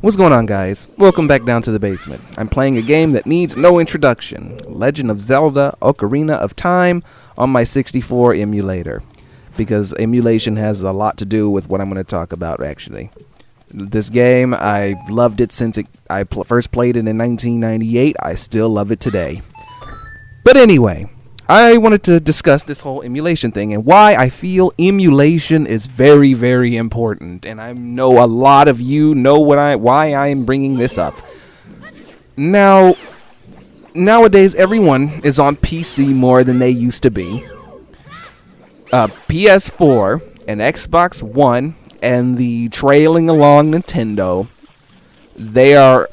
What's going on, guys? Welcome back down to the basement. I'm playing a game that needs no introduction. Legend of Zelda Ocarina of Time on my 64 emulator. Because emulation has a lot to do with what I'm going to talk about, actually. This game, I loved it since I first played it in 1998. I still love it today. But anyway, I wanted to discuss this whole emulation thing and why I feel emulation is very, very important. And I know a lot of you know why I am bringing this up. Now, nowadays, everyone is on PC more than they used to be. PS4 and Xbox One and the trailing along Nintendo, they are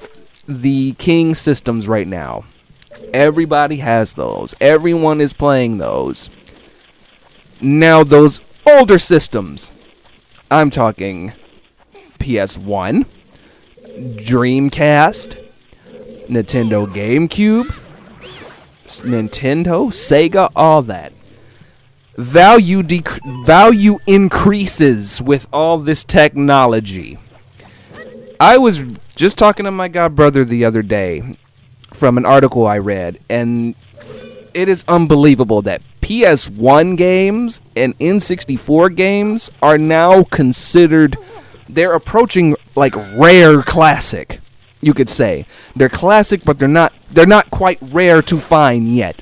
the king systems right now. Everybody has those. Everyone is playing those. Now, those older systems, I'm talking PS1, Dreamcast, Nintendo GameCube, Nintendo, Sega, all that. Value increases with all this technology. I was just talking to my godbrother the other day from an article I read, and it is unbelievable that PS1 games and N64 games are now considered, they're approaching like rare classic, you could say. They're classic, but they're not quite rare to find yet.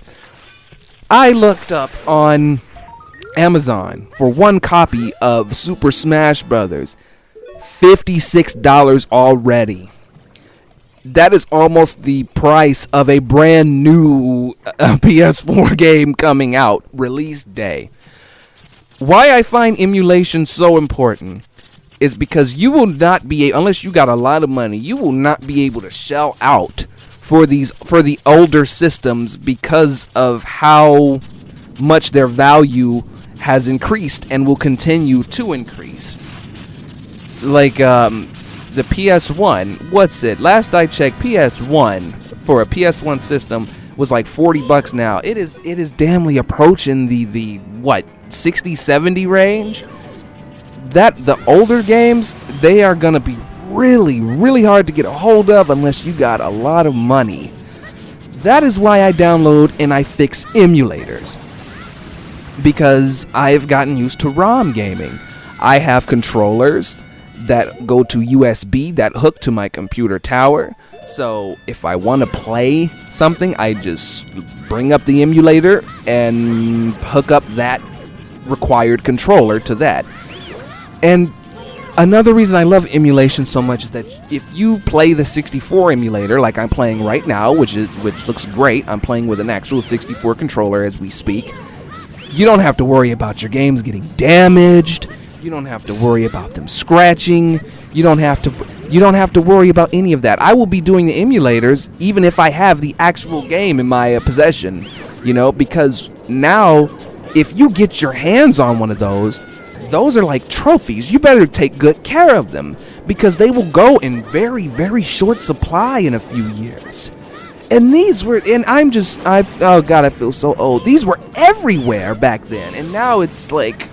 I looked up on Amazon for one copy of Super Smash Brothers, $56 already. That is almost the price of a brand new PS4 game coming out, release day. Why I find emulation so important is because you will not be, unless you got a lot of money, you will not be able to shell out for the older systems because of how much their value has increased and will continue to increase. Like the PS1, what's it? Last I checked, PS1 for a PS1 system was like $40 now. It is damnly approaching the what, 60, 70 range. That the older games, they are gonna be really, really hard to get a hold of unless you got a lot of money. That is why I download and I fix emulators, because I've gotten used to ROM gaming. I have controllers that go to USB that hook to my computer tower. So if I want to play something, I just bring up the emulator and hook up that required controller to that. And another reason I love emulation so much is that if you play the 64 emulator like I'm playing right now, which looks great, I'm playing with an actual 64 controller as we speak, you don't have to worry about your games getting damaged. You don't have to worry about them scratching. You don't have to worry about any of that. I will be doing the emulators even if I have the actual game in my possession, because now if you get your hands on one of those are like trophies. You better take good care of them because they will go in very, very short supply in a few years. And these were, and oh God, I feel so old. These were everywhere back then, and now it's like,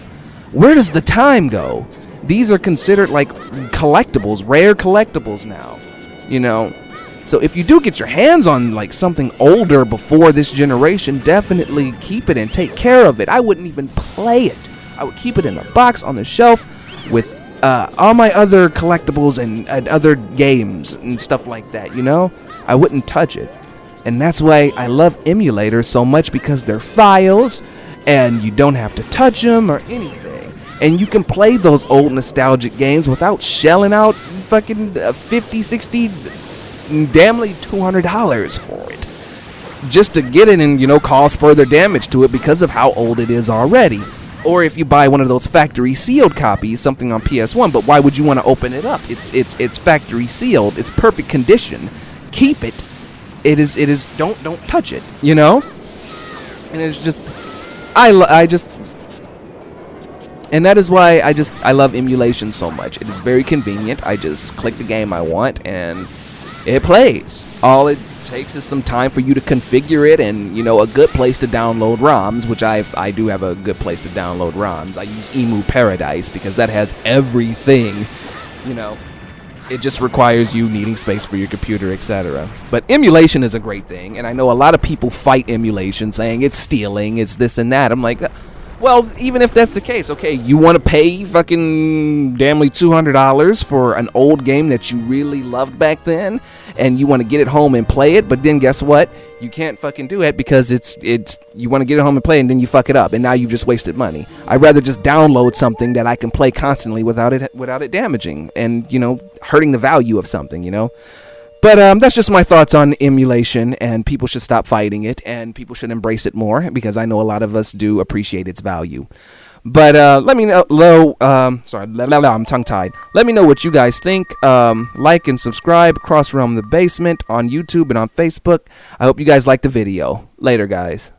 where does the time go? These are considered like collectibles, rare collectibles now, So if you do get your hands on like something older before this generation, definitely keep it and take care of it. I wouldn't even play it. I would keep it in a box on the shelf with all my other collectibles and other games and stuff like that, I wouldn't touch it. And that's why I love emulators so much, because they're files and you don't have to touch them or anything. And you can play those old nostalgic games without shelling out fucking 50, 60, damnly $200 for it. Just to get it and, cause further damage to it because of how old it is already. Or if you buy one of those factory sealed copies, something on PS1, but why would you want to open it up? It's factory sealed. It's perfect condition. Keep it. It is don't touch it, And it's just and that is why I love emulation so much. It is very convenient. I just click the game I want and it plays. All it takes is some time for you to configure it and, a good place to download ROMs, which I do have a good place to download ROMs. I use Emu Paradise because that has everything, It just requires you needing space for your computer, etc. But emulation is a great thing, and I know a lot of people fight emulation, saying it's stealing, it's this and that. I'm like, well, even if that's the case, okay, you want to pay fucking damnly $200 for an old game that you really loved back then, and you want to get it home and play it, but then guess what? You can't fucking do it because it's you want to get it home and play, and then you fuck it up, and now you've just wasted money. I'd rather just download something that I can play constantly without it damaging and, you know, hurting the value of something, you know. But that's just my thoughts on emulation, and people should stop fighting it, and people should embrace it more, because I know a lot of us do appreciate its value. But let me know, I'm tongue-tied. Let me know what you guys think. Like and subscribe, Cross Realm the Basement on YouTube and on Facebook. I hope you guys liked the video. Later, guys.